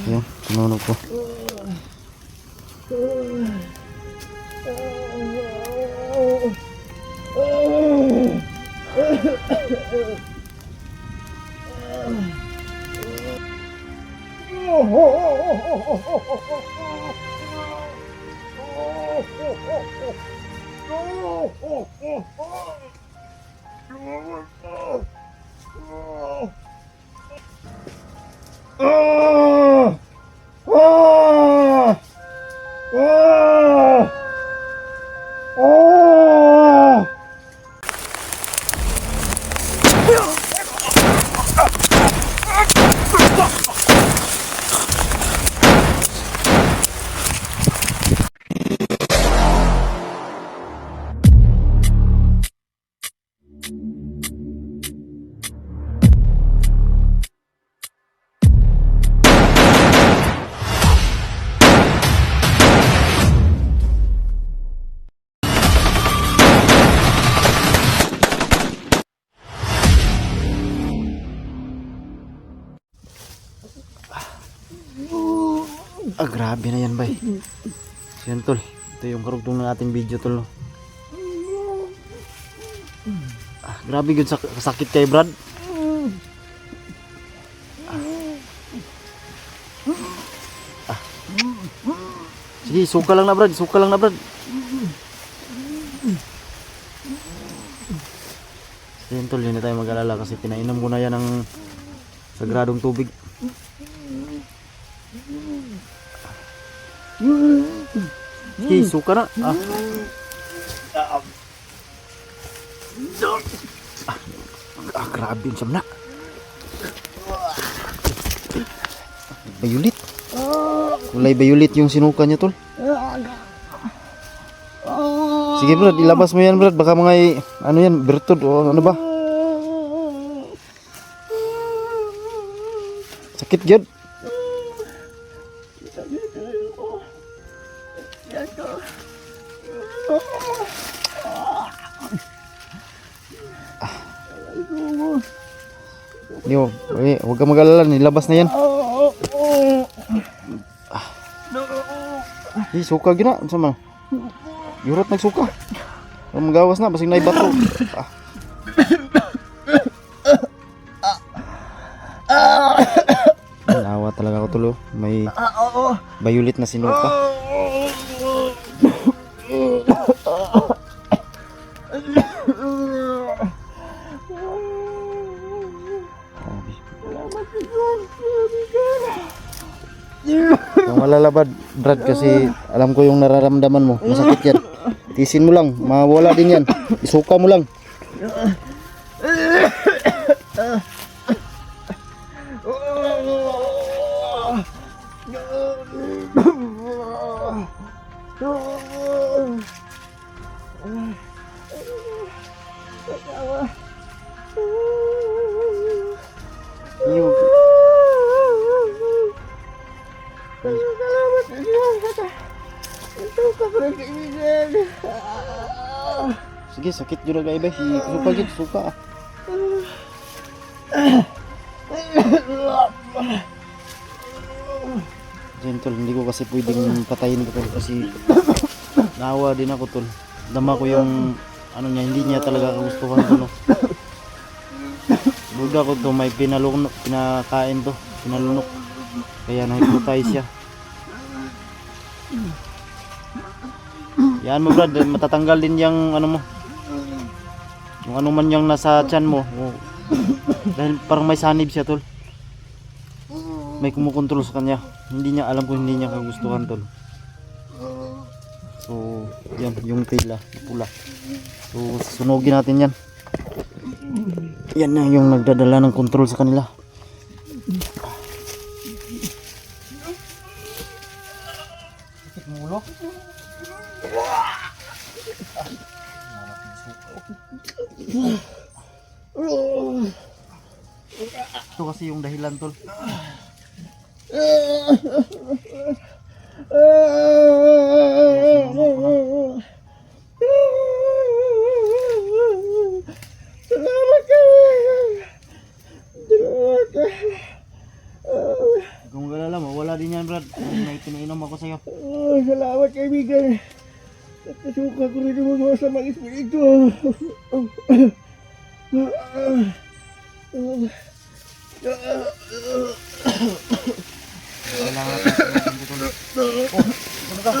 Yan, tumunog po. Grabe na yan, bay. So yan, tol. Ito yung karugtong ng ating video, tol, no? Grabe yun, sakit kay Brad. Sige, suka lang na, Brad. Suka lang na, Brad. So yan, tol. Hindi tayo mag-alala kasi pinainom ko na yan ng sagradong tubig. Sige, suka na. Grabe yun, samna. Bayulit. Kulay bayulit yung sinuka niya, tol. Sige, Brad, ilabas mo yan, Brad. Baka mga, ano yan, bertod o ano ba? Sakit yun. Yo, huwag ka mag-alala, nilabas na yan. Suka gina, sama. Yurot nagsuka. Magawas na, basing naibato. Nawa talaga ako, tulo. May bayulit na sinuka. Yung malalabad, Brad, kasi alam ko yung nararamdaman mo. Masakit yan. Tisin mo lang, mawala din yan. Isuka mo lang. Sige, sakit juga guys, bay. Suka gitu, suka. Gentle, hindi ko kasi pwedeng patayin ko tol kasi nawa din ako, tol. Dama ko yung ano niya, hindi niya talaga kagustuhan ko, no. Buga ko to, may pinalunok, pinakain to, pinalunok. Kaya na-hypnotize siya. Yan mo, Brad, matatanggal din yung ano mo. Yung ano man yung nasa tiyan mo. Dahil parang may sanib siya, tol. May kumukontrol sa kanya. Hindi niya alam kung hindi niya kagustuhan, tol. So, yan, yung tela, pula. So, sunugin natin yan. Yan na yung nagdadala ng control sa kanila. Sakit mo ulo? Ito kasi yung dahilan, tol. Kung galala mo, wala din din yan, Brad. May pinainom ako sa'yo. Salamat kaibigan. At nasuka ko rin yung mga masamang espiritu. Kailangan natin dito. Oh, ano ka?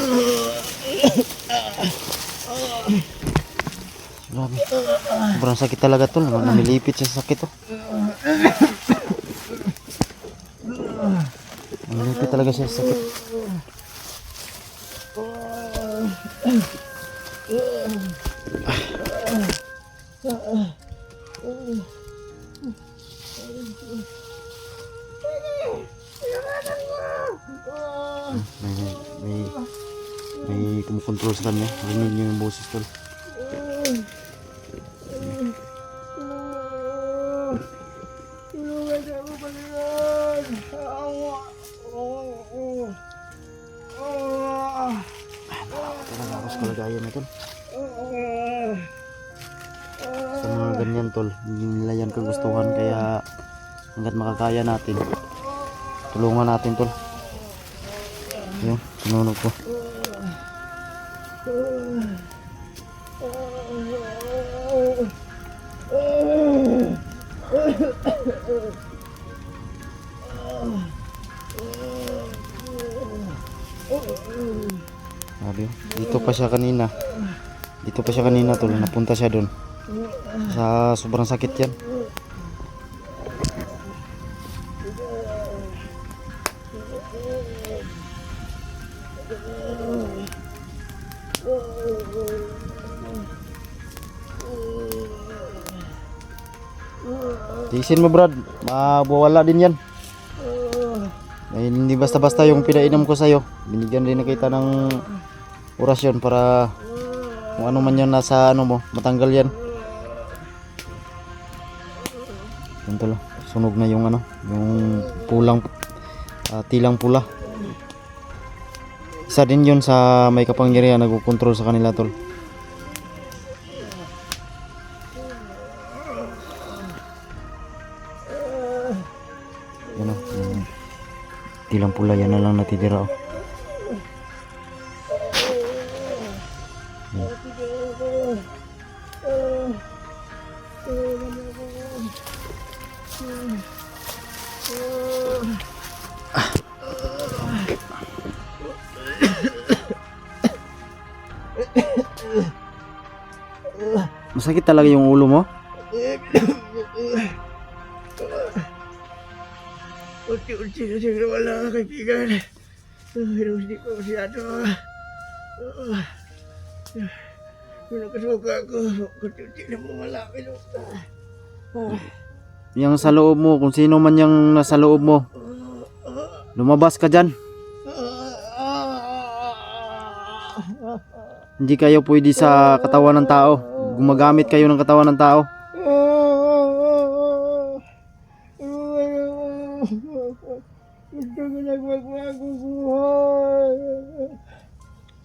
Grabe. Sobrang sakit talaga tol. Namilipit siya sa sakit to. Namilipit talaga siya sa sakit. May kumukontrol sa kanya. Rinig niyo yung boses tol. Tulungan ako Panginoon. Talaga ako sa kalagayan na tol. Sa mga ganyan tol, hindi nila yan kagustuhan, kaya hanggat makakaya natin, tulungan natin tol. Ayun, sinunog ko. Sabi, dito pa siya kanina. Dito pa siya kanina tol, napunta siya doon. Sa sobrang sakit yan. Tiisin mo Brad, mawawala din yan. Dahil hindi basta-basta yung pinainom ko sa'yo. Binigyan din na kita ng orasyon para kung ano man yan nasa ano mo, matanggal yan. Yan tol, sunog na yung ano, yung pulang tilang pula. Isa din yun sa may kapangyarihan nagkukontrol sa kanila tol. Yan o, yung tilang pula yan na lang natitira o. Masakit talaga yung ulo mo? Unti-unti na siya wala kaibigan. Hindi ko masyado. Kung nakasuka ako, unti-unti na malapit. Yung sa loob mo, kung sino man yung nasa loob mo, lumabas ka dyan. Hindi kayo pwede sa katawan ng tao. Gumagamit kayo ng katawan ng tao.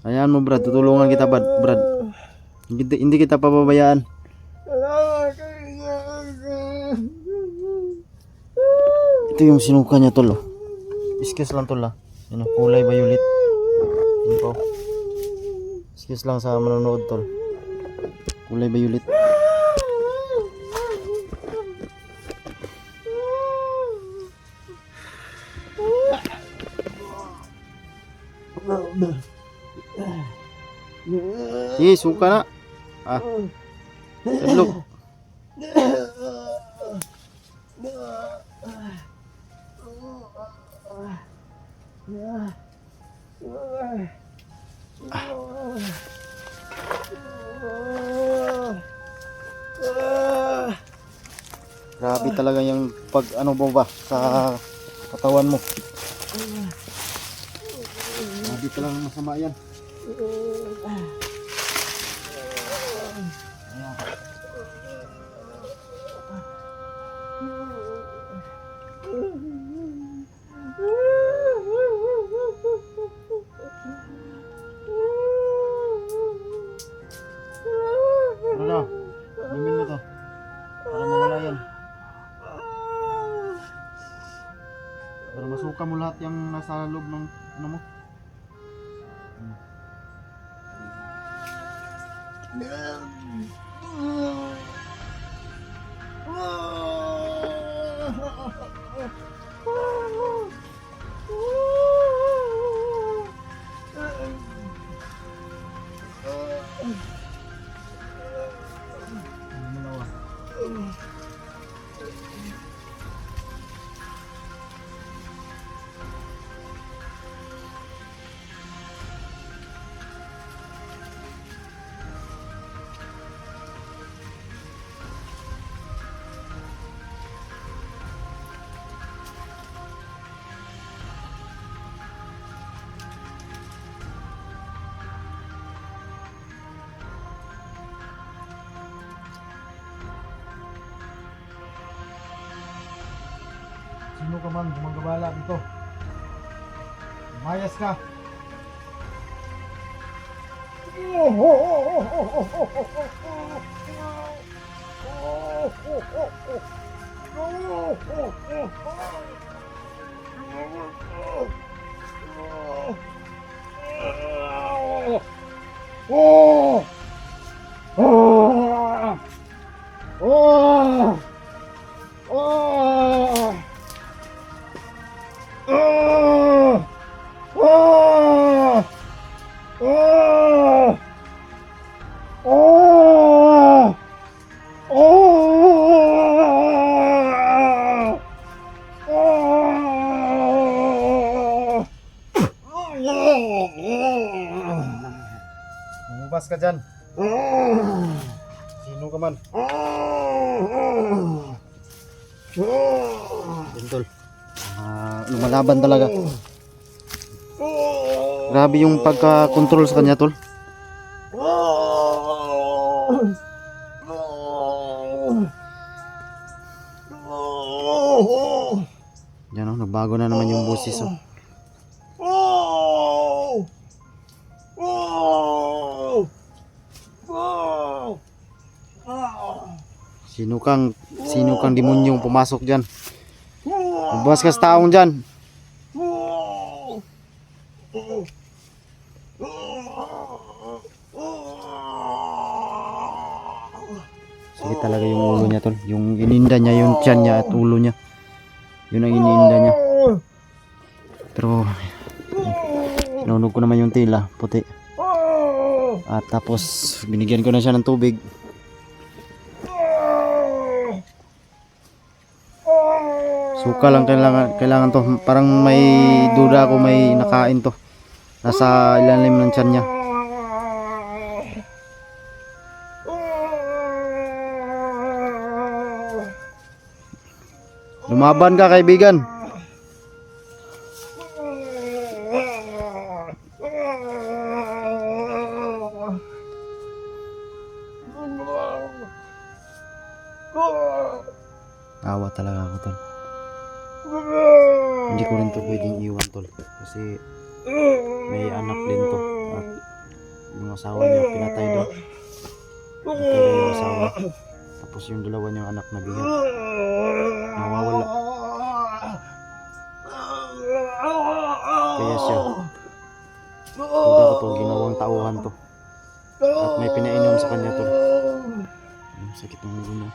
Ayan mo Brad, tutulungan kita Brad. Hindi kita pababayaan. Ito yung sinuka niya tol. Iskis lang tol. Yan, kulay violet. Yan po. Iskis lang sa manonood tol. Kulay violet. Sige, suka na. Tadlok. Grabe talaga yung pag ano mo ba sa katawan mo. Grabe talaga masama yan. Ano? Inumin mo to para mawala yan. Para masuka mo lahat yung nasa sa loob ng ano mo. Sino ka man gumagabala dito? Mayas ka. Lumabas ka dyan. Sino ka man? Tol. Lumalaban talaga. Grabe yung pagka-control sa kanya, tol. Yan, nagbago na naman yung boses. Sino kang demonyong pumasok diyan? Magbukas ka sa taong diyan. Sakit talaga yung ulo niya, tol. Yung ininda niya, yung tiyan niya at ulo niya. Yun ang iniinda niya. Pero sinunog ko naman yung tila, puti. At tapos binigyan ko na siya ng tubig. Suka lang kailangan to. Parang may duda ako may nakain to. Nasa ilalim ng tiyan niya. Lumaban ka, kaibigan. Awa talaga ako, tol. Hindi ko rin to pwedeng iwan, tol, kasi may anak din to at yung asawa niya pinatay daw. Pinatay daw yung asawa, tapos yung dalawa niyang anak na bigat nawawala. Kaya siya hindi ko to ginawang tauhan to at may pinainom sa kanya, tol. Sakit ng ulo na.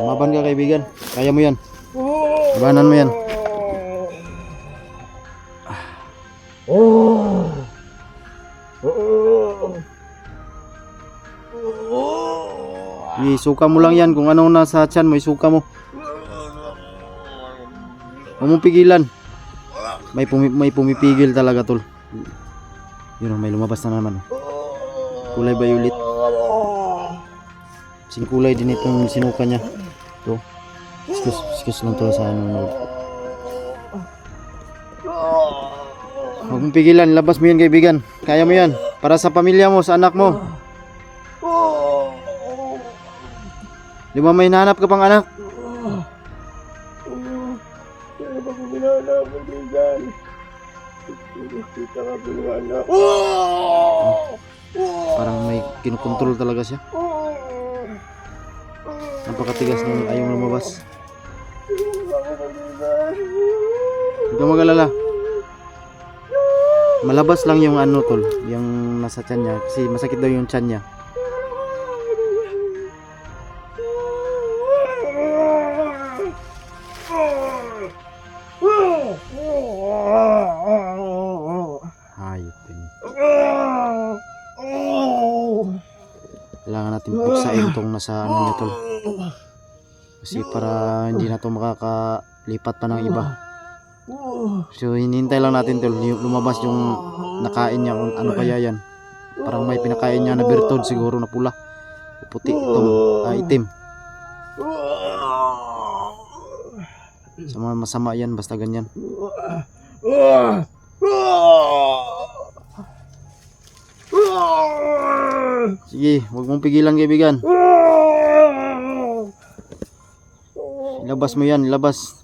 Lumaban ka, kaibigan. Kaya mo yan. Labanan mo yan. Isuka mo lang yan. Kung anong nasa tiyan mo, isuka mo. Huwag mong pigilan. May pumipigil talaga, tol. Yun, may lumabas na naman. Kulay violet. Sing kulay din itong sinuka niya. Ito. Excuse lang to sa ano. Huwag mong pigilan. Labas mo yan, kaibigan. Kaya mo yan. Para sa pamilya mo, sa anak mo. Di ba may nahanap ka pang anak? na kaibigan. Kita ka pinuwana. Parang may kinukontrol talaga siya. Napakatigas ng ayaw lumabas. Huwag kang mag-alala. Malabas lang yung ano tol, yung nasa tiyan niya. Kasi masakit daw yung tiyan niya. Hayop din. Kailangan natin buksain tong nasa ano niya tol. Kasi para hindi na to makakalipat pa ng iba. So hinihintay lang natin tol, lumabas yung nakain niya kung ano kaya yan. Parang may pinakain niya na birtod siguro na pula. O puti itong itim. Sama masama yan basta ganyan. Sige, huwag mong pigilan kaibigan. Ilabas mo yan, ilabas.